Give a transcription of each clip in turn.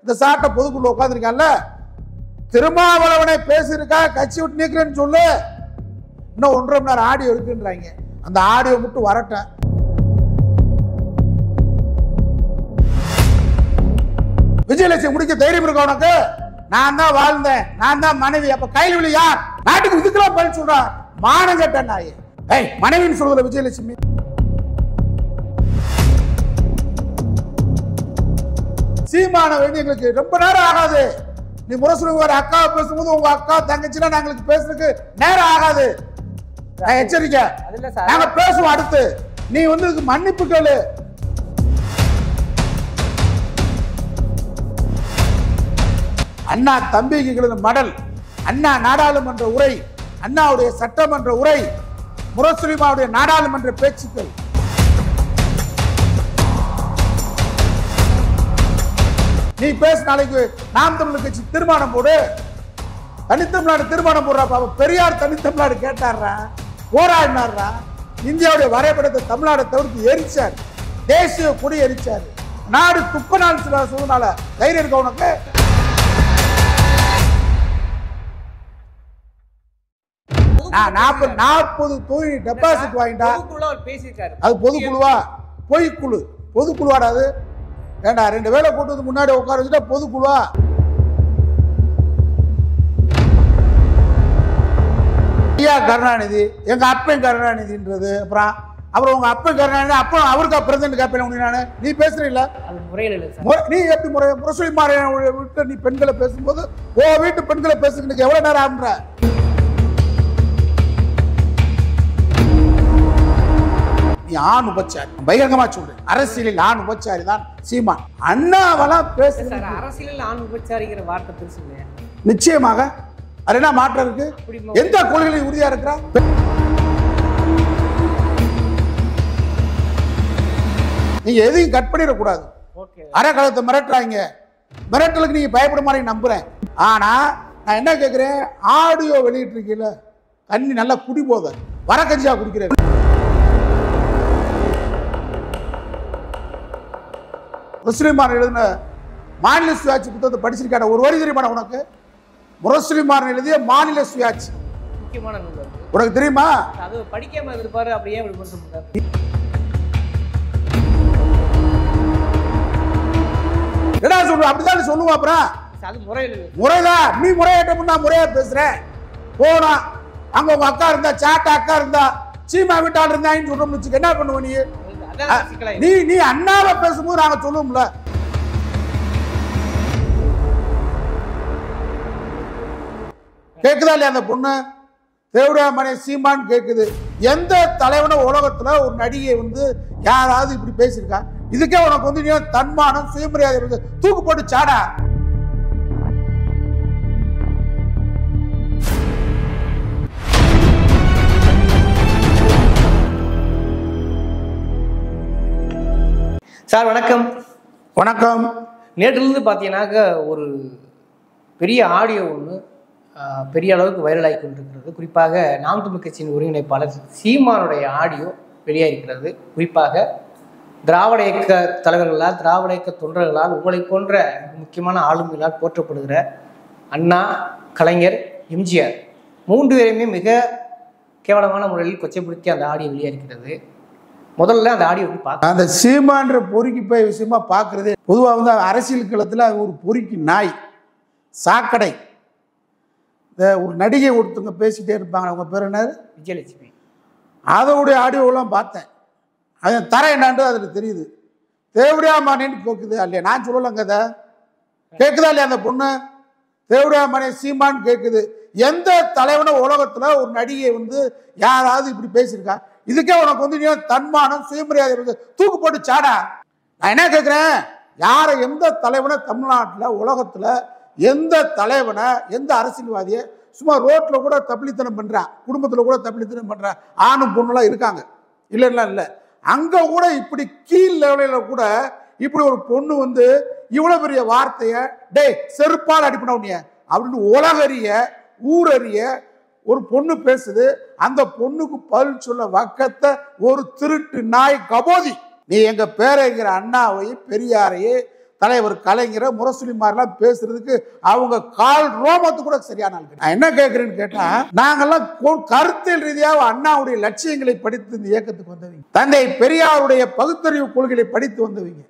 இந்த சாட்டை பொதுக்குள்ள உட்காந்துருக்கான்ல, திருமாவளவனை பேசியிருக்கா கட்சி விட்டு நீக்கிறேன்னு சொல்லு. இன்னும் 1.5 மணி நேரம் ஆடியோ இருக்குன்றாங்க. அந்த ஆடியோ மட்டும் வரட்டும். விஜயலட்சுமி முடிக்க தைரியம் இருக்க உனக்கு? நான் தான் வாழ்ந்தேன், நான் தான் மனைவி. அப்ப கையில் விழு யார்? நாட்டுக்கு இதுக்கெல்லாம் பதில் சொல்றா மானம் கட்ட நாய். மனைவின்னு சொல்றதுல விஜயலட்சுமி. சீமான வேண்டி எங்களுக்கு ரொம்ப நேரம் ஆகாது. நீ முரசொலி ஒரு அக்காவை பேசும்போது உங்க அக்கா தங்கச்சினா நாங்களுக்கு பேசுறதுக்கு நேரம் ஆகாது. எச்சரிக்கை. நாங்க பேசுவோம். அடுத்து நீ வந்து மன்னிப்பு கேளு. அண்ணா தம்பிக்கு மடல், அண்ணா நாடாளுமன்ற உரை, அண்ணாவுடைய சட்டமன்ற உரை, முரசொலிமாவுடைய நாடாளுமன்ற பேச்சுக்கள். நீ பேச நாளைக்கு நாம் தமிழர் கட்சி தீர்மானம் போடு. தனித்தமிழ்நாடு தீர்மானம் போடுறா. பெரியார் தனித்தமிழ்நாடு கேட்டாரா, போராடினாரா. இந்தியாவுடைய வரைபடத்தை தமிழ்நாடு தவிர்த்து எரிச்சார். தேசிய கொடி எரிச்சார். நாடு துக்க நாள் சூழ்நாள தைரியம் இருக்க உனக்கு? நான் 40 தொகுதி டெபாசிட் வாங்கிட்டா அது பொதுக்குழுவா? பொய்க்குழு. பொதுக்குழுவாடாது ஏண்டா? 2 வேலை கூட்டத்துக்கு முன்னாடி உட்கார வச்சுட்டா பொதுக்குழுவா? ஐயா கருணாநிதி எங்க அப்பன் கருணாநிதின்றது. அப்புறம் உங்க அப்பன் கருணாநிதி அப்புறம் அவருக்கு பிரசிடண்ட் கேட்பேன். நானு நீ பேசுறீல்ல, நீ எப்படி முரசொலி விட்டு நீ பெண்களை பேசும்போது ஓ வீட்டு பெண்களை பேசுறதுக்கு எவ்வளவு நேரம் ஆகுன்ற? நீ ஆண் உபச்சாரி. பகிரங்கமா சொல்றேன், அரசியலில் ஆண் உபச்சாரி தான் சீமான். அண்ணாவெல்லாம் பேசுற அரசியலில் ஆண் உபச்சாரிங்கிற வார்த்தை பேசுங்க. நிச்சயமாக அது என்ன மாற்றம் இருக்கு? எந்த கொள்கையில் உறுதியா இருக்கிறா? நீங்க எதையும் கட் பண்ணிடக்கூடாது. அறக்கலத்தை மிரட்டுறாங்க. மிரட்டலுக்கு நீங்க பயப்பட மாதிரி நம்புறேன். ஆனா நான் என்ன கேட்கிறேன், ஆடியோ வெளியிட்டு இருக்கீங்கள, தண்ணி நல்லா குடி போத வரக்கஞ்சியா குடிக்கிறேன். முரசொலிமாறன் எழுதின மாநில சுயாட்சி புத்தகத்தை படிச்சிருக்கான ஒரு வரி தெரியுமா உனக்கு? முரசொலிமாறன் எழுதிய மாநில சுயாட்சி முக்கியமான நூல் உனக்கு தெரியுமா? அது படிக்காம இருப்பாரு. அப்படியே என்ன சொல்ற? அப்படிதான் சொல்லுவா. அப்புறம் அது முறைதான். நீ முறையாட்ட முன்னா முறையா பேசுற. போனா அங்க உங்க அக்கா இருந்தா, சாட்டா அக்கா இருந்தா, சீமா வீட்டாள் இருந்தான்னு சொல்றோம்னு வச்சுக்க, என்ன பண்ணுவ நீ? நீ அண்ணாவை பேசும்போது நாங்க சொல்லுவோம்ல. கேக்குதா இல்லையா அந்த பொண்ணு? தேவடா மனை சீமான் கேக்குது. எந்த தலைவன உலகத்துல ஒரு நடிகை வந்து யாராவது இப்படி பேசியிருக்கா? இதுக்கே உனக்கு வந்து நீ தன்மானம் சுயமரியாதை தூக்கு போட்டு சாடா. சார் வணக்கம். வணக்கம். நேற்றிலிருந்து பார்த்தீங்கன்னாக்க ஒரு பெரிய ஆடியோ ஒன்று பெரிய அளவுக்கு வைரல் ஆகி கொண்டிருக்கிறது. குறிப்பாக நாம் தமிழ் கட்சியின் ஒருங்கிணைப்பாளர் சீமானுடைய ஆடியோ வெளியாகிருக்கிறது. குறிப்பாக திராவிட இயக்க தலைவர்களால், திராவிட இயக்க தொண்டர்களால், உங்களை போன்ற முக்கியமான ஆளுமைகளால் போற்றப்படுகிற அண்ணா, கலைஞர், எம்ஜிஆர் 3 பேரையுமே மிக கேவலமான முறையில் கொச்சைப்படுத்தி அந்த ஆடியோ வெளியாகிறது. முதல்ல அந்த ஆடியோ பார்க்க, அந்த சீமான்ற பொறுக்கி போய் விஷயமா பார்க்கறது பொதுவாக வந்து அரசியல் களத்தில் ஒரு பொறுக்கி நாய், சாக்கடை. இந்த ஒரு நடிகை ஒருத்தவங்க பேசிட்டே இருப்பாங்க, அவங்க பேர் என்ன? விஜயலட்சுமி. அதோடைய ஆடியோலாம் பார்த்தேன். அது தர என்னான்றது அதில் தெரியுது. தேவடியா மானேன்னு கேட்குது இல்லையா? நான் சொல்லலைங்க, அதை கேட்குதா இல்லையா அந்த பொண்ணு? தேவடியா மானே சீமான்னு கேட்குது. எந்த தலைவன உலகத்துல ஒரு நடிகை வந்து யாராவது இப்படி பேசியிருக்கா? இதுக்கே உனக்கு வந்து நீ தன்மானம் சுயமரியாதை தூக்கு போட்டு சாடா. நான் என்ன கேட்கிறேன், யார எந்த தலைவனை தமிழ்நாட்டில் உலகத்துல எந்த தலைவனை எந்த அரசியல்வாதியை சும்மா ரோட்ல கூட தப்பிலித்தனம் பண்றான், குடும்பத்துல கூட தப்பிலித்தனம் பண்றான், ஆணும் பொண்ணுலாம் இருக்காங்க, இல்லைன்னா இல்லை. அங்க கூட இப்படி கீழ் லெவலில கூட இப்படி ஒரு பொண்ணு வந்து இவ்வளவு பெரிய வார்த்தைய டே செருப்பால் அடிப்படவுனிய அப்படின்னு உலகறிய ஊரறிய ஒரு பொண்ணு பேசுது. அந்த பொண்ணுக்கு பதில் சொல்ல வக்கத்தை ஒரு திருட்டு நாய் கபோதி. நீ எங்க பேரைங்கிற அண்ணாவையும் பெரியாரையே தலைவர் கலைஞரை முரசொலி மாதிரிலாம் பேசுறதுக்கு அவங்க கால் ரோமத்து கூட சரியான ஆள். நான் என்ன கேட்கிறேன்னு கேட்டா, நாங்கெல்லாம் கருத்தியல் ரீதியாக அண்ணாவுடைய லட்சியங்களை படித்து இந்த இயக்கத்துக்கு வந்தவங்க, தந்தை பெரியாருடைய பகுத்தறிவு கொள்கைகளை படித்து வந்தவங்க,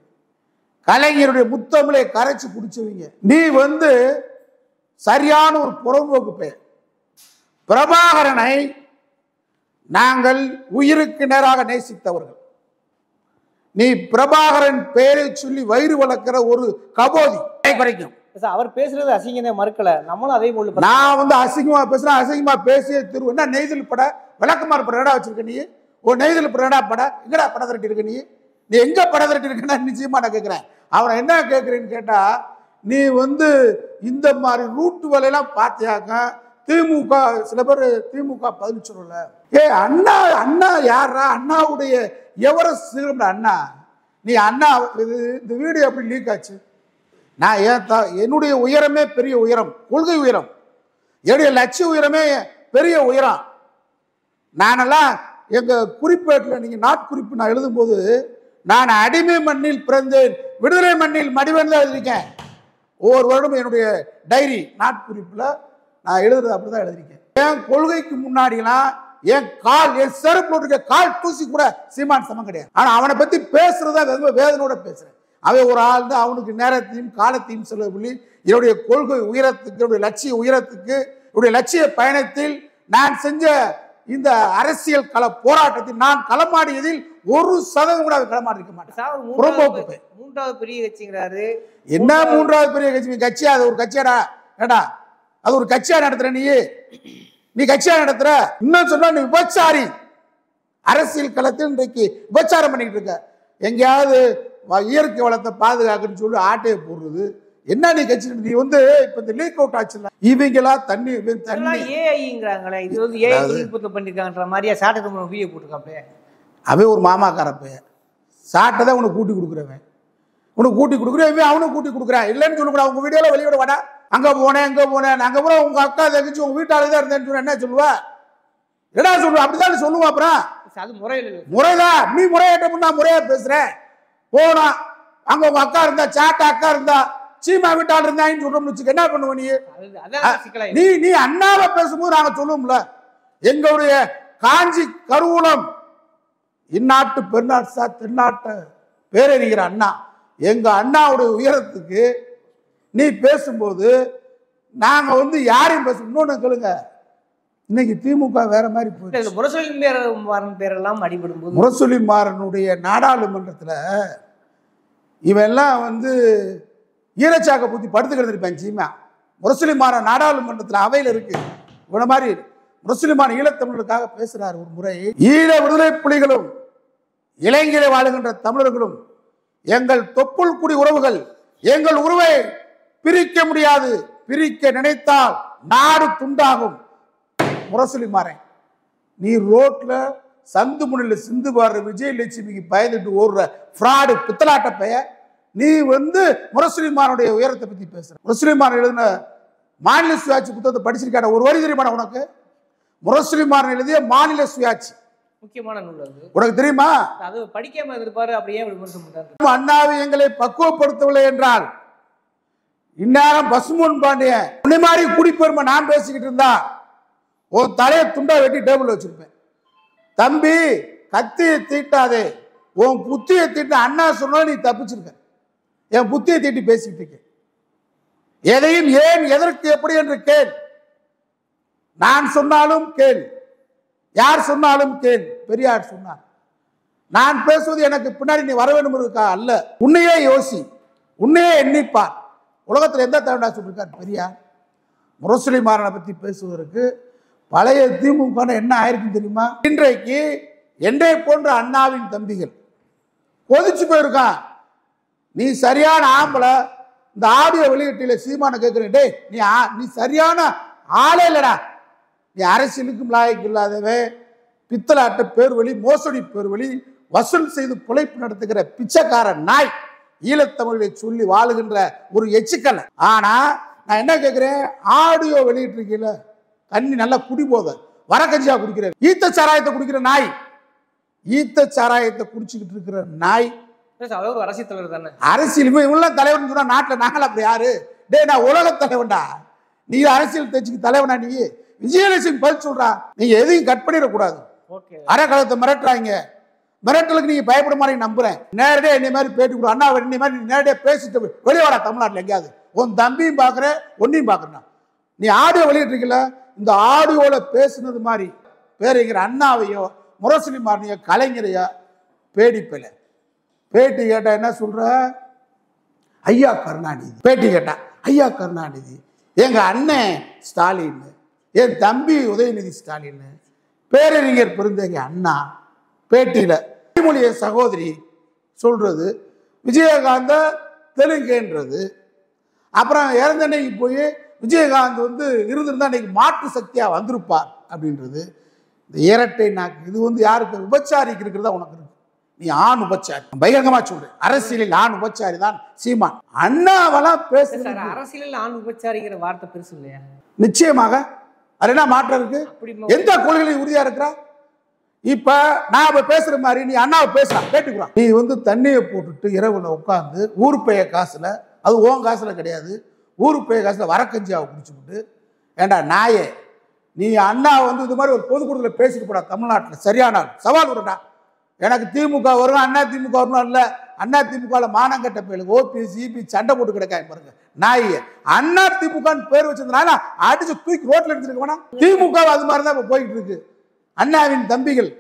கலைஞருடைய முத்தமிழை கரைச்சு குடிச்சவங்க. நீ சரியான ஒரு புறம்போக்கு பெயர். பிரபாகரனை நாங்கள் உயிருக்கு நேராக நேசித்தவர்கள். நீ பிரபாகரன் பெயரை சொல்லி வயிறு வளர்க்கிற ஒரு கபோதி குறைக்கும். அவர் பேசுறது அசிங்கத்தை மறுக்கல, நம்மளும் அதே போல. நான் அசிங்கமா பேசுறேன், அசிங்கமா பேசிய திருவு என்ன நெய்தல் பட விளக்குமாறு படம் எடா வச்சிருக்க நீ? ஒரு நெய்தல் படம் பட எங்கடா படம் திரட்டி இருக்க நீ? நீ எங்க படம் திரட்டி இருக்குன்னா நிச்சயமா நான் கேட்கிறேன். அவனை என்ன கேட்கிறேன்னு கேட்டா, நீ இந்த மாதிரி ரூட்டு வேலையெல்லாம் பார்த்தியாக்க திமுக சில பேர் திமுக பதில் சொல்லல. அண்ணா அண்ணா யாரா? அண்ணாவுடைய எவரெஸ்ட் அண்ணா. நீ அண்ணா இந்த வீடியோ எப்படி லீக் ஆச்சு? நான் என்னுடைய உயரமே பெரிய உயரம், கொள்கை உயரம், என்னுடைய லட்சிய உயரமே பெரிய உயரம். நானெல்லாம் எங்க குறிப்பேட்டில் நீங்க நாட்குறிப்பு நான் எழுதும் போது, நான் அடிமை மண்ணில் பிறந்தேன், விடுதலை மண்ணில் மடிவன் தான் எழுதியிருக்கேன். ஒவ்வொரு வருடம் என்னுடைய டைரி நாட்குறிப்புல நான் எழுதுறது அப்படிதான் எழுதியிருக்கேன். என் கொள்கைக்கு முன்னாடிலாம் என் செருப்பு இருக்க கால் தூசி கூட சீமான் சமம் கிடையாது. ஆனா அவனை பத்தி பேசுறதா வேதனோட பேசுறேன். அவன் ஒரு ஆள் தான், அவனுக்கு நேரத்தையும் காலத்தையும் சொல்லி என்னுடைய கொள்கை உயரத்துக்கு, என்னுடைய லட்சிய உயரத்துக்கு, என்னுடைய லட்சிய பயணத்தில் நான் செஞ்ச இந்த அரசியல் கள போராட்டத்தில் நான் களமாடியதில் 1% கூட களமாடி இருக்க மாட்டேன். மூன்றாவது பெரிய கட்சிங்கிறாரு. என்ன மூன்றாவது பெரிய கட்சி? கட்சியா? அது ஒரு கட்சியாடா? ஏடா அது ஒரு கட்சியா நடத்துற? நீ கட்சியா நடத்துற? இன்னும் சொன்னா நீ விபச்சாரி. அரசியல் களத்தில் இன்றைக்கு விபச்சாரம் பண்ணிட்டு இருக்க. எங்கேயாவது இயற்கை வளத்தை பாதுகாக்குன்னு சொல்லி ஆட்டையை போடுறது என்ன? நீ கட்சி நீ இப்ப இந்த லீக் அவுட் ஆச்சுல, இவங்களா தண்ணி ஏஐங்கிறாங்களே, இது ஏஐ பண்ணிருக்காங்கன்ற மாதிரியா சாட்டை வீடியோ போட்டுருக்காப்பே. அவன் ஒரு மாமாக்கார பையன், சாட்டை உனக்கு கூட்டி கொடுக்குறவன், உனக்கு கூட்டி கொடுக்குறவன் அவனுக்கு கூட்டி கொடுக்குறான். இல்லைன்னு சொல்லக்கூடாது. உங்க வீடியோல வெளியிட வாடா, அங்க போனேன் அங்க போனேன், அங்க போன உங்க அக்கா தங்கச்சி உங்க வீட்டாளதான் இருந்தேன்னு சொன்ன என்ன சொல்லுவா? என்ன சொல்லுவா? அப்படிதான் சொல்லுவா. அப்புறம் அது முறைதான். நீ முறையாட்ட நான் முறையா பேசுறேன். போனா அங்க உங்க அக்கா இருந்தா, சாட்டா அக்கா இருந்தா, சீமா வீட்டாள் இருந்தான்னு சொல்றோம்னு என்ன பண்ணுவ நீ? நீ அண்ணாவை பேசும்போது நாங்க சொல்லுவோம்ல, எங்களுடைய காஞ்சி கருவூலம் இந்நாட்டு பெருநாட்டு தென்னாட்டு பேரறிகிற அண்ணா, எங்க அண்ணாவுடைய உயரத்துக்கு நீ பேசும்போது நாங்க யாரையும் பேச. இன்னொன்னு கேளுங்க, இன்னைக்கு திமுக வேற மாதிரி போயிடுச்சு. முரசொலி மாறனுடைய நாடாளுமன்றத்துல இவன் எல்லாம் ஈரச்சாக்க பூத்தி படுத்துக்கிறது இருப்பேன். சீமா முரசொலி மாறன் நாடாளுமன்றத்தில் அவையில் இருக்கு. இவன மாதிரி முரசொலி மாறன் ஈழத்தமிழருக்காக பேசுறாரு. ஒரு முறை ஈழ விடுதலை புலிகளும் இலங்கையிலே வாழுகின்ற தமிழர்களும் எங்கள் தொப்புள் குடி உறவுகள், எங்கள் உறவை பிரிக்க முடியாது, பிரிக்க நினைத்தால் நாடு துண்டாகும். முரசொலி மாறன், நீ ரோட்ல சந்து முனையில் சிந்து பாடுற விஜயலட்சுமிக்கு பயந்துட்டு ஓடுற ஃப்ராடு பித்தலாட்ட பெய, நீ முரசொலி மாறனுடைய உயரத்தை பத்தி பேசுற. முரசொலி மாறன் எழுதின மாநில சுயாட்சி புத்தகத்தை படிச்சிருக்காட? ஒரு வரி தெரியுமா உனக்கு? முரசொலி மாறன் எழுதிய மாநில சுயாட்சி முக்கியமான நூல் அது. உனக்கு தெரியுமா? அது படிக்காம இருப்பாரு. அப்படியே அண்ணாவை எங்களை பக்குவப்படுத்தவில்லை என்றால் இந்நேரம் பசுமோன் பாண்டியன் உன்னை மாதிரி குடிப்பெருமை நான் பேசிக்கிட்டு இருந்தா உன் தலையை துண்டா வெட்டி டேபிள் வச்சிருப்பேன். தம்பி கத்தியை தீட்டாதே, உன் புத்தியை தீட்ட அண்ணா சொன்னா நீ தப்பிச்சிருக்க. என் புத்தியை தீட்டி பேசிக்கிட்டு இருக்க. எதையும் ஏன் எதற்கு எப்படி என்று கேள். நான் சொன்னாலும் கேள், யார் சொன்னாலும் கேள். பெரியார் சொன்னார், நான் பேசுவது எனக்கு பின்னாடி நீ வர வேண்டும் இருக்கா அல்ல, உன்னையே யோசி, உன்னையே எண்ணிப்பார். உலகத்தில் எந்த தவண்டா சொல்லிருக்கார் பெரியார்? முரசொலி மாறனை பற்றி பேசுவதற்கு பழைய திமுக என்ன ஆயிருக்குன்னு தெரியுமா? இன்றைக்கு என்னை போன்ற அண்ணாவின் தம்பிகள் கொதிச்சு போயிருக்கான். நீ சரியான ஆம்பளை, இந்த ஆடியோ வெளியீட்டில சீமான கேட்கிறேன், டே நீ சரியான ஆளே இல்லடா, நீ அரசியலுக்கும் லாயக்கு இல்லாதவே, பித்தலாட்ட பேர் வழி, மோசடி பேர் வழி வசூல் செய்து பிழைப்பு நடத்துகிற பிச்சைக்கார நாய், ஈழத்தமிழை சொல்லி வாழுகின்ற ஒரு எச்சிக்கலை. ஆனா நான் என்ன கேட்கிறேன், ஆடியோ வெளியிட்டு இருக்கீல, தண்ணி நல்லா குடி போத வரக்கஞ்சியா குடிக்கிற, ஈத்த சாராயத்தை குடிக்கிற நாய், ஈத்த சாராயத்தை குடிச்சுக்கிட்டு இருக்கிற நாய் அவர் ஒரு அரசியல் தலைவர் தானே. அரசியல் உள்ள தலைவர்னு சொன்னா நாட்டில் நாங்கள் அப்படி யாரு? டே நான் உலக தலைவன்டா, நீ அரசியல் கட்சிக்கு தலைவனா? நீ விஜயலட்சுமி பதில் சொல்றா, நீங்க எதையும் கட் பண்ணிடக்கூடாது. அறக்கலத்தை மிரட்டுறாங்க, மிரட்டலுக்கு நீங்க பயப்பட மாதிரி நம்புறேன். நேரடியாக என்னை மாதிரி பேட்டி கொடு அண்ணா, என்னை மாதிரி நேரடியாக பேசிட்டு வெளியே வாடா தமிழ்நாட்டில் எங்கேயாவது. உன் தம்பியும் பார்க்குறேன், ஒன்னையும் பார்க்குறேன். நீ ஆடியோ வெளியிட்டிருக்கல, இந்த ஆடியோல பேசுனது மாதிரி பேருங்கிற அண்ணாவையோ முரசொலி மாறனையோ கலைஞரையோ பேடிப்பில்லை. பேட்டி கேட்டா என்ன சொல்ற? ஐயா கருணாநிதி. பேட்டி கேட்டா ஐயா கருணாநிதி, எங்க அண்ணன் ஸ்டாலின், என் தம்பி உதயநிதி ஸ்டாலின், பேரறிஞர் பெருந்தகை அண்ணா. பேட்டியில மொழிய சகோதரி சொல்றது, விஜயகாந்த தெலுங்குன்றது. அப்புறம் இறந்தன்னைக்கு போய் விஜயகாந்த் இருந்திருந்தா அன்னைக்கு மாற்று சக்தியா வந்திருப்பார் அப்படின்றது. இந்த இரட்டை நாக்கு இது யாருக்கு? விபச்சாரிக்கு இருக்கிறதா உனக்கு இருக்கு. நீ ஆண் உபச்சாரி, பகிரங்கமா சொல்றேன். அரசியலில் ஆண் உபச்சாரி தான் சீமான். அண்ணாவெல்லாம் பேசுற அரசியலில் ஆண் உபச்சாரிங்கிற வார்த்தை பெருசு இல்லையா? நிச்சயமாக அது என்ன மாற்றம் இருக்கு? எந்த கொள்கையில உறுதியா இருக்கிறா? இப்ப நான் பேசுற மாதிரி நீ அண்ணாவை பேசலாம், கேட்டுக்கிறான். நீ தண்ணியை போட்டுட்டு இரவுல உட்காந்து ஊர் பெய காசுல, அது ஓன் காசுல கிடையாது, ஊர் பெய காசுல வரக்கஞ்சியாவை குடிச்சுக்கிட்டு, ஏண்டா நாயே, நீ அண்ணா இது மாதிரி ஒரு பொதுக்கூட்டத்தில் பேசிட்டு போடா தமிழ்நாட்டில். சரியான சவால் விடுறா. எனக்கு திமுக வரும், அண்ணா திமுக வரணும் இல்லை. அண்ணா திமுக மானங்கட்ட பேருக்கு ஓபிஎஸ் இபி சண்டை போட்டு கிடக்காங்க பாருங்க நாயே. அண்ணா திமுகன்னு பேர் வச்சிருந்தனால அடிச்சு தூக்கி ரோட்ல எடுத்துருக்க வேணாம். திமுக அது மாதிரி தான் போயிட்டு இருக்கு. அண்ணாவின் தம்பிகள்,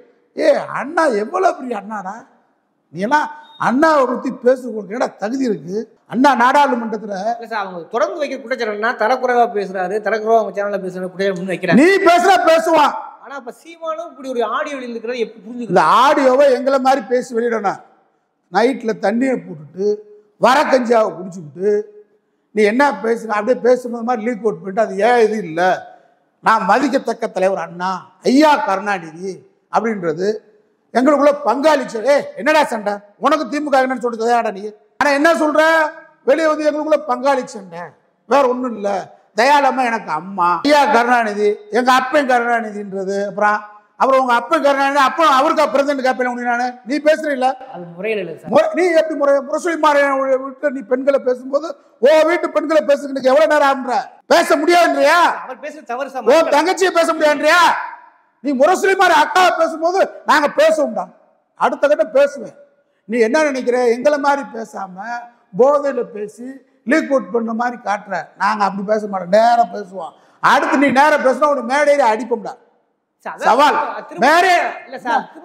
அண்ணா எவ்வளவு பெரிய அண்ணாடா, நீ எல்லாம் அண்ணாவை பத்தி பேசுறதுக்கு என்ன தகுதி இருக்கு? அண்ணா நாடாளுமன்றத்துல அவங்க தொடர்ந்து வைக்க குற்றச்சாட்டுனா தரக்குறைவா பேசுறாரு, தரக்குறைவா அவங்க சேனல்ல பேசுறாரு. நீ பேசுற பேசுவான். ஆனா இப்ப சீமானும் இப்படி ஒரு ஆடியோ வெளியிட்டு எப்படி புரிஞ்சுக்க? இந்த ஆடியோவை எங்களை மாதிரி பேசி வெளியிடணும். நைட்ல தண்ணியை போட்டுட்டு வரக்கஞ்சாவை குடிச்சுக்கிட்டு நீ என்ன பேசுன அப்படியே பேசுனது மாதிரி லீக் அவுட் பண்ணிட்டு, அது ஏன் இது இல்லை, நான் மதிக்கத்தக்க தலைவர் அண்ணா ஐயா கருணாநிதி அப்படின்றது எங்களுக்குள்ள பங்காளி. என்னடா சண்டை உனக்கு திமுக என்னன்னு சொல்லிட்டு நீ? ஆனா என்ன சொல்ற, வெளியே எங்களுக்குள்ள பங்காளி சண்டை, வேற ஒண்ணும் இல்லை. தயாளம்மா எனக்கு அம்மா, ஐயா கருணாநிதி எங்க அப்பன் கருணாநிதின்றது. அப்புறம் உங்க அப்பன் கருணாநிதி, அப்போ அவருக்கு பிரசிடண்ட் கேப்பேன் நானு. நீ பேசுறீல்ல, அது முறையில் இல்லை. நீ எப்படி முரசொலி மாறன் வீட்டுல நீ பெண்களை பேசும்போது ஓ வீட்டு பெண்களை பேசுறதுக்கு எவ்வளவு நேரம் ஆகுன்ற? பேச முடியாதுன்றியா? அவர் பேச தவறு. ஓ தங்கச்சியை பேச முடியாதுன்றியா? நீ முரசொலி மாறி அக்காவை பேசும்போது நாங்க பேசுவோம்டா, அடுத்த கட்டம் பேசுவேன். நீ என்ன நினைக்கிற? எங்களை மாதிரி பேசாம போதையில பேசி லீக் அவுட் பண்ண மாதிரி காட்டுற. நாங்க அப்படி பேச மாட்டோம், நேரம் பேசுவோம். அடுத்து நீ நேரம் பேசினா உனக்கு மேடையில அடிப்போம்டா. சவால் மேரே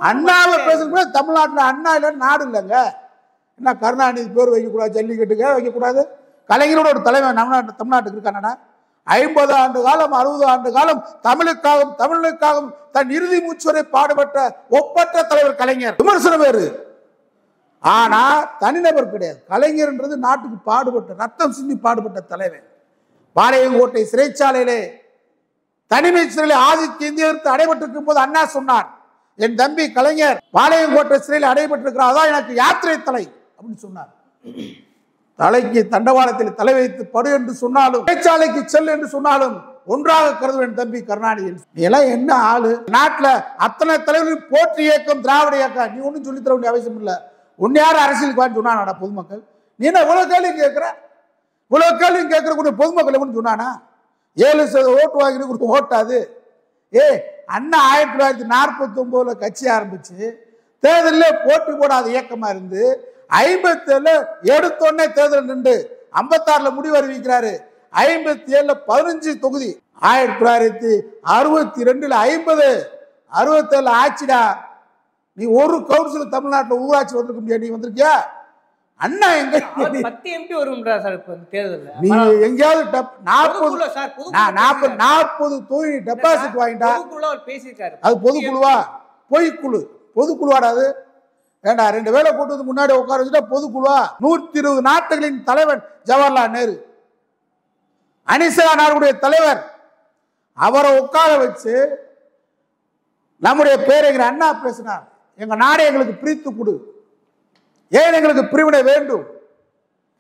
அண்ணாவை பேசுறது. தமிழ்நாட்டுல அண்ணா இல்லைன்னு நாடு இல்லைங்க. என்ன கருணாநிதி பேர் வைக்கக்கூடாது, ஜல்லிக்கட்டுக்கு வைக்கக்கூடாது? கலைஞரோட ஒரு தலைவன் தமிழ்நாட்டுக்கு இருக்கானடா. 50 ஆண்டு காலம் 60 ஆண்டு காலம் தமிழுக்காகவும் தன் இறுதி மூச்சு வரை பாடுபட்ட ஒப்பற்ற தலைவர் கலைஞர். விமர்சனம் வேறு, ஆனா தனிநபர் கிடையாது. கலைஞர்ன்றது நாட்டுக்கு பாடுபட்ட, ரத்தம் சிந்தி பாடுபட்ட தலைவர். பாளையங்கோட்டை சிறைச்சாலையிலே தனிமை சிறையில் ஆதிக்க இந்தியருக்கு அடைபட்டிருக்கும் போது அண்ணா சொன்னார், என் தம்பி கலைஞர் பாளையங்கோட்டை சிறையில் அடைபட்டிருக்கிறார், அதான் எனக்கு யாத்திரை தலை அப்படின்னு சொன்னார். தலைக்கு தண்டவாளத்தில் தலை வைத்து படு என்று சொன்னாலும், சிறைச்சாலைக்கு செல் என்று சொன்னாலும் ஒன்றாக கருதுவேன் தம்பி கருணாநிதி. நீ எல்லாம் என்ன ஆளு? நாட்டுல அத்தனை தலைவர்கள் போற்றி இயக்கம் திராவிட இயக்கம், நீ ஒன்னும் சொல்லித்தர வேண்டிய அவசியம் இல்லை. உன்னை யாரும் அரசியலுக்கு வான்னு சொன்னாடா பொதுமக்கள்? நீ என்ன இவ்வளவு கேள்வி கேட்கிற? இவ்வளவு கேள்வி கேட்கிற பொதுமக்கள் எவனு சொன்னானா? 7% ஓட்டு வாங்கி ஓட்டாது. அண்ணா 1949 கட்சி ஆரம்பிச்சு தேர்தலில் போட்டி போடாத இயக்கமா இருந்து 57 எடுத்தோடனே தேர்தல் நின்று 56 முடிவு அறிவிக்கிறாரு. 57 15 தொகுதி. 1962 50 67 ஆட்சிடா. நீ ஒரு கவுன்சில் தமிழ்நாட்டில் ஊராட்சி வந்திருக்க முடியாது. நீ வந்திருக்கியா? அண்ணா எங்க 10 எம்பி வரும்ன்றா சார் இப்ப தேர்தல்ல. நீ எங்கயாவது 40 தொகுதி டெபாசிட் வாங்கிட்டா பேசியிருக்காரு. அது பொதுக்குழுவா? பொய்க்குழு. பொதுக்குழுவாடா அது? ஏண்டா 2 வேலை கூட்டத்துக்கு முன்னாடி உட்கார வச்சுட்டா பொதுக்குழுவா? 120 நாட்டுகளின் தலைவர் ஜவஹர்லால் நேரு, அனிசா நாடுடைய தலைவர், அவரை உட்கார வச்சு நம்முடைய பேரறிஞர் அண்ணா பேசினார், எங்க நாடை எங்களுக்கு பிரித்து கொடு, ஏன் எங்களுக்கு பிரிவினை வேண்டும்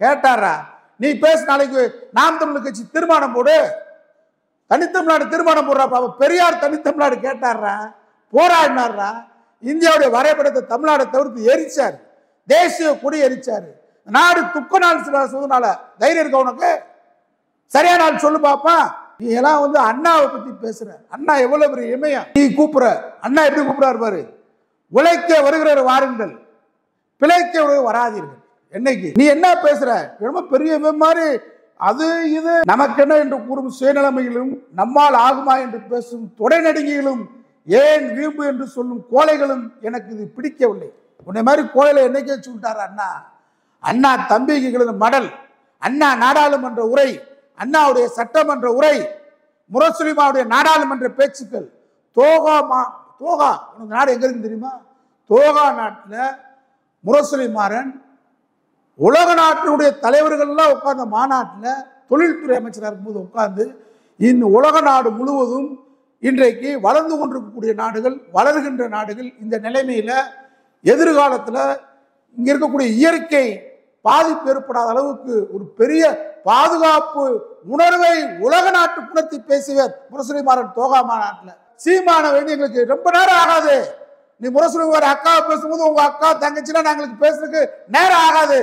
கேட்டாரா? நீ பேச நாளைக்கு நாம் தமிழ் கட்சி தீர்மானம் போடு, தனித்தமிழ்நாடு தீர்மானம் போடுறா. பெரியார் தனித்தமிழ்நாடு கேட்டாரா, போராடினாரா? இந்தியாவுடைய வரைபடத்தை தமிழ்நாடை தவிர்த்து எரிச்சார். தேசிய கொடி எரிச்சாரு. நாடு துக்க நாள் சொன்னதுனால தைரியம் இருக்க உனக்கு? சரியான நாள் சொல்லு பாப்பா. நீ எல்லாம் வந்து அண்ணாவை பத்தி பேசுற. அண்ணா எவ்வளவு பெரிய இமயம். நீ கூப்பிடுற அண்ணா எப்படி கூப்பிடாரு பாரு. உழைக்க வருகிற வாருங்கள், பிழைக்க வராதீர்கள். என்னைக்கு நீ என்ன பேசுற? ரொம்ப பெரிய மாதிரி அது இது நமக்கென்ன என்று கூறும் சுயநிலைமைகளும், நம்மால் ஆகுமா என்று பேசும் தொடை நடுங்கிகளும், ஏன் வீம்பு என்று சொல்லும் கோழைகளும் எனக்கு இது பிடிக்கவில்லை. உன்னை மாதிரி கோயிலை என்னைக்கே சொல்லிட்டாரு அண்ணா. அண்ணா தம்பிகளுக்கு மடல், அண்ணா நாடாளுமன்ற உரை, அண்ணாவுடைய சட்டமன்ற உரை, முரசொலிமாவுடைய நாடாளுமன்ற பேச்சுக்கள், தோகா உனக்கு நாடு எங்க இருக்கு தெரியுமா? தோகா நாட்டில் முரசொலிமாறன் உலக நாட்டினுடைய தலைவர்கள்லாம் உட்கார்ந்த மாநாட்டில் தொழில்துறை அமைச்சராக இருக்கும்போது உட்கார்ந்து இன்னும் உலக நாடு முழுவதும் இன்றைக்கு வளர்ந்து கொண்டிருக்கக்கூடிய நாடுகள், வளர்கின்ற நாடுகள் இந்த நிலைமையில எதிர்காலத்தில் இங்க இருக்கக்கூடிய இயற்கை பாதிப்பு ஏற்படாத அளவுக்கு ஒரு பெரிய பாதுகாப்பு உணர்வை உலக நாட்டு குணத்தை பேசியவர் முரசொலிமாறன் தோகா மாநாட்டில். சீமான வேண்டி எங்களுக்கு ரொம்ப நேரம் ஆகாது. நீ முரசொலிமாறன் அக்காவை பேசும்போது உங்க அக்கா தங்கச்சினா நாங்களுக்கு பேசுறதுக்கு நேரம் ஆகாது.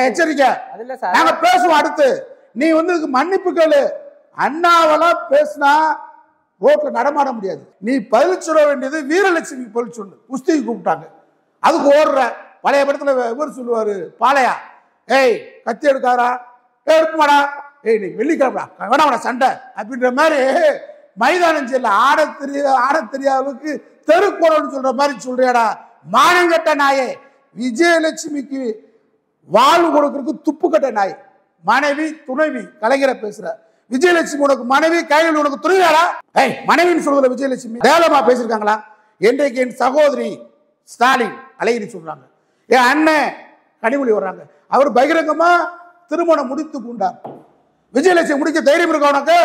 எச்சரிக்கை, நாங்க பேசுவோம். அடுத்து நீ வந்து மன்னிப்பு கேளு. அண்ணாவெல்லாம் பேசினா ரோட்ல நடமாட முடியாது. நீ பதில் சொல்ல வேண்டியது வீரலட்சுமி பதில் சொல்லு. குஸ்திக்கு கூப்பிட்டாங்க, அதுக்கு ஓடுற. பழைய படத்துல இவர் சொல்லுவாரு பாளையா, ஏய் கத்தி எடுக்காரா, எடுக்குமாடா, ஏய் நீ வெள்ளிக்கிழமை வேணாடா சண்டை அப்படின்ற மாதிரி மைதானம் செல்ல ஆட தெரியாதவளுக்கு தெருக்கோடன்னு சொல்ற மாதிரி சொல்றியாடா. மானங்கட்ட நாயே. விஜயலட்சுமிக்கு வாழ்வு கொடுக்கறதுக்கு துப்பு கட்ட நாய். மனைவி துணைவி கலைஞரை பேசுற. விஜயலட்சுமி உனக்கு மனைவி, கையில் உனக்கு துணைவியாரா? ஏய் மனைவின்னு சொல்றதுல விஜயலட்சுமி தேவலமா பேசிருக்காங்களா? இன்றைக்கு என் சகோதரி ஸ்டாலின் அழகிரி சொல்றாங்க, என் அண்ணன் கனிமொழி வர்றாங்க. அவர் பகிரங்கமா திருமணம் முடித்து கொண்டார். விஜயலட்சுமி முடிக்க தைரியம் இருக்க உனக்கு?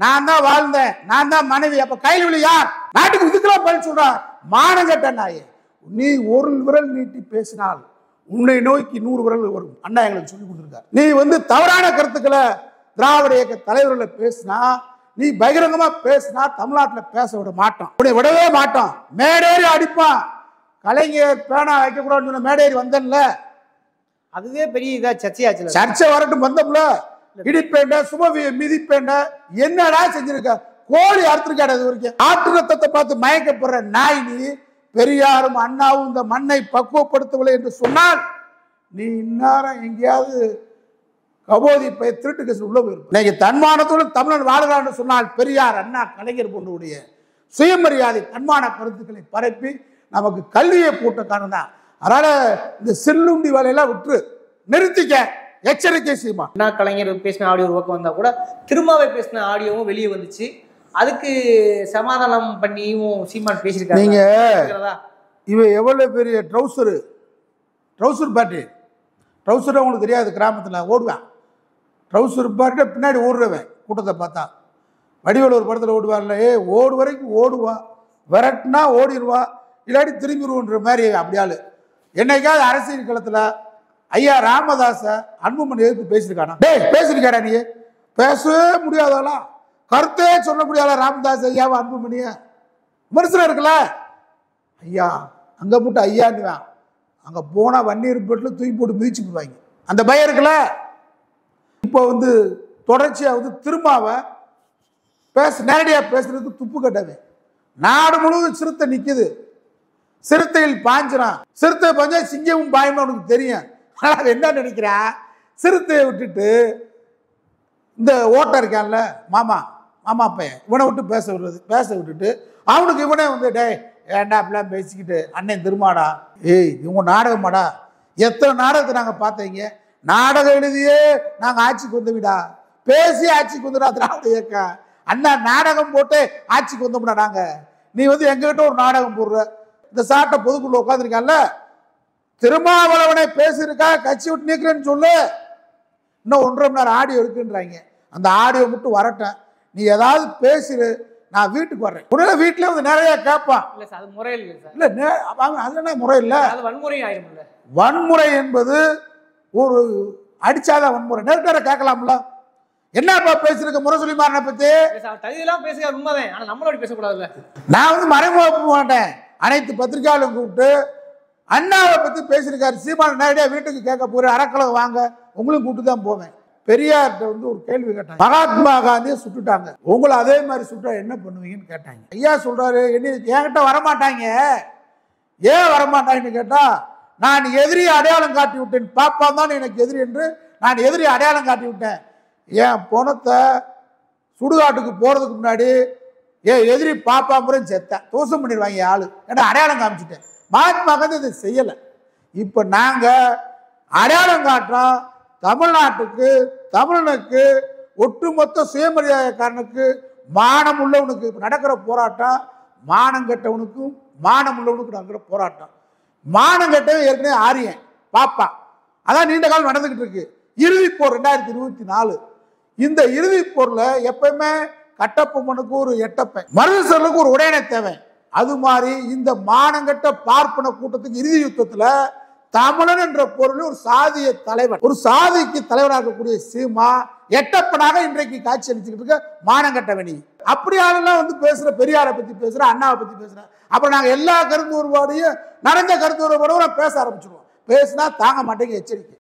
நான் தான் வாழ்ந்தேன், நான் தான் மனைவி. அப்ப கையில் யார்? நாட்டுக்கு இதுக்கெல்லாம் பதில் சொல்றான். மானங்கட்ட நாயே. நீ ஒரு விரல் நீட்டி பேசினால் உன்னை நோக்கி 100 விரல் வரும். அண்ணா எங்களுக்கு சொல்லி கொடுத்துருக்காரு. நீ வந்து தவறான கருத்துக்களை திராவிட இயக்க தலைவர்களை பேசினா, நீ பகிரங்கமா பேசினா தமிழ்நாட்டில் பேச விட மாட்டோம், உன்னை விடவே மாட்டோம். மேடேறி அடிப்பான். கலைஞர் பேனா வைக்கக்கூடாதுன்னு சொன்ன மேடேறி வந்தன்ல, அதுவே பெரிய இதா சர்ச்சையாச்சு. சர்ச்சை வரட்டும் வந்தோம்ல. இடிப்பேண்ட சுமவிய மிதிப்பேண்ட என்னடா செஞ்சிருக்க? கோழி அறுத்திருக்காடு. அது வரைக்கும் ஆட்டு ரத்தத்தை பார்த்து மயக்கப்படுற நாய் நீ. பெரியாரும் அண்ணாவும் இந்த மண்ணை பக்குவப்படுத்தவில்லை என்று சொன்னால் நீ இந்நேரம் எங்கேயாவது கபோதி திருட்டு கேஸ் உள்ள போயிருக்கும். இன்னைக்கு தன்மானத்தோடு தமிழன் வாழ்கிறான்னு சொன்னால் பெரியார், அண்ணா, கலைஞர் போன்றவுடைய சுயமரியாதை தன்மான கருத்துக்களை பரப்பி நமக்கு கல்வியை போட்ட காரணம் தான். அதனால இந்த செல்லுண்டி வேலையெல்லாம் விட்டு நிறுத்திக்க, எச்சரிக்கை செய்யுமா. அண்ணா கலைஞர் பேசின ஆடியோ ஒரு பக்கம் வந்தா கூட திருமாவை பேசின ஆடியோவும் வெளியே வந்துச்சு. அதுக்கு சமாதானம் பண்ணியும் சீமான் பேசியிருக்காங்க. நீங்க இவன் எவ்வளவு பெரிய ட்ரௌசர் பாட்டு, ட்ரௌசர் உங்களுக்கு தெரியாது, கிராமத்தில் ஓடுவேன். ட்ரௌசர் பாட்டு பின்னாடி ஓடுறவன் கூட்டத்தை பார்த்தா. வடிவேல் ஒரு படத்தில் ஓடுவார்ல, ஓடு வரைக்கும் ஓடுவா, விரட்டுனா ஓடிடுவா, இல்லாட்டி திரும்பிடுவோன்ற மாதிரி அப்படியாளு. என்னைக்காவது அரசியல் களத்தில் ஐயா ராமதாஸ அன்புமணி எதிர்த்து பேசியிருக்கானா? பேசியிருக்காடா? நீ பேசவே முடியாதவளா, கருத்தே சொல்ல முடியாத ராமதாஸ் ஐயாவை அன்புமணிய விமர்சனம் இருக்குல்ல. ஐயா அங்கே போட்டு ஐயான்னுவேன், அங்கே போனால் வன்னீர் போட்டில் தூக்கி போட்டு மிதிச்சு போடுவாங்க. அந்த பயம் இருக்குல்ல. இப்போ வந்து தொடர்ச்சியாக வந்து திருமாவை நேரடியாக பேசுறதுக்கு துப்பு கட்டவே. நாடு முழுவதும் சிறுத்தை நிற்குது, சிறுத்தையில் பாஞ்சிரான். சிறுத்தை பாஞ்சா சிங்கமும் பாயமும் அவனுக்கு தெரியும். ஆனால் என்ன நினைக்கிறா, சிறுத்தையை விட்டுட்டு இந்த ஓட்டம் இருக்கான்ல மாமா பையன், இவனை விட்டு பேச விட்டுட்டு அவனுக்கு இவனே வந்து டே ஏண்டா அப்படிலாம் பேசிக்கிட்டு அண்ணன் திருமாடா, ஏய் இவங்க நாடகமாடா, எத்தனை நாடகத்தை நாங்கள் பார்த்தீங்க, நாடகம் எழுதியே நாங்கள் ஆட்சிக்கு வந்துவிடா, பேசி ஆட்சிக்கு வந்துடா திராவிட இயக்கம். அண்ணா நாடகம் போட்டு ஆட்சிக்கு வந்தோம்னா நாங்கள், நீ வந்து எங்ககிட்ட ஒரு நாடகம் போடுற. இந்த சாட்டை பொதுக்குள்ள உட்காந்துருக்கான்ல, திருமாவளவனை பேசியிருக்கா, கட்சி விட்டு நீக்கிறேன்னு சொல்லு. இன்னும் 1.5 மணி நேரம் ஆடியோ இருக்குன்றாங்க. அந்த ஆடியோ மட்டும் வரட்டும், நீ ஏதாவது பேசிடு, நான் வீட்டுக்கு வர்றேன். உடனே வீட்டிலே வந்து நிறைய கேட்பான். அது முறை இல்லை சார். இல்லை அது என்ன முறை இல்லை, வன்முறை ஆயிரும். வன்முறை என்பது ஒரு அடிச்சாதான் வன்முறை. நேரடியாக கேட்கலாம்ல. என்னப்பா பேசிருக்க முரசொலிமாறனை பத்தி? தகுதியெல்லாம் பேசுகிற உண்மைதான், ஆனால் நம்மளோட பேசக்கூடாதுல்ல. நான் வந்து மறைமுக மாட்டேன். அனைத்து பத்திரிகையாளரும் கூப்பிட்டு அண்ணாவை பத்தி பேசியிருக்காரு. சீமான் நேரடியா வீட்டுக்கு கேட்க போறேன், அறக்கலகம் வாங்க, உங்களும் கூட்டு தான் போவேன். பெரியார்கிட்ட வந்து ஒரு கேள்வி கேட்டாங்க. மகாத்மா காந்தியை சுட்டுட்டாங்க, உங்களை அதே மாதிரி சுட்டா என்ன பண்ணுவீங்கன்னு கேட்டாங்க. ஐயா சொல்றாரு, என்கிட்ட வரமாட்டாங்க. ஏன் வரமாட்டாங்கன்னு கேட்டா, நான் எதிரி அடையாளம் காட்டி விட்டேன், பாப்பா தான் எனக்கு எதிரி என்று நான் எதிரி அடையாளம் காட்டி விட்டேன். என் பணத்தை சுடுகாட்டுக்கு போறதுக்கு முன்னாடி ஏன் எதிரி பாப்பா முறை செத்தேன், தோசம் பண்ணிடுவாங்க ஆளு, ஏன்னா அடையாளம் காமிச்சிட்டேன். மகாத்மா காந்தி இதை செய்யலை. இப்போ நாங்கள் அடையாளம் காட்டுறோம். தமிழ்நாட்டுக்கு, தமிழனுக்கு, ஒட்டுமொத்த சுயமரியாதைக்காரனுக்கு, மானம் உள்ளவனுக்கு இப்போ நடக்கிற போராட்டம், மானம் கெட்டவனுக்கும் மானம் உள்ளவனுக்கு நடக்கிற போராட்டம். மானம் கெட்டவன் ஏற்கனவே ஆரியன் பாப்பா, அதான் நீண்ட காலம் நடந்துகிட்டு இருக்கு. இறுதிப் போர் 2024. இந்த இறுதிப் போர்ல எப்பயுமே கட்டப்பொம்மனுக்கு ஒரு எட்டப்பன், மருதசர்களுக்கு ஒரு உடையனை தேவை. அது மாதிரி இந்த மானங்கட்ட பார்ப்பன கூட்டத்துக்கு இறுதி யுத்தத்துல தமிழன் என்ற பொருள் ஒரு சாதிய தலைவன், ஒரு சாதிக்கு தலைவராக இருக்கக்கூடிய சீமா எட்டப்பனாக இன்றைக்கு காட்சி அளிச்சுக்கிட்டு இருக்க மானங்கட்டவனி. அப்படியானலாம் வந்து பேசுற, பெரியாரை பத்தி பேசுற, அண்ணாவை பத்தி பேசுற. அப்புறம் நாங்க எல்லா கருத்து ஒருபாடையும் நடந்த கருத்து ஒருபாடும் பேச ஆரம்பிச்சிருவோம். பேசினா தாங்க மாட்டேங்க, எச்சரிக்கை.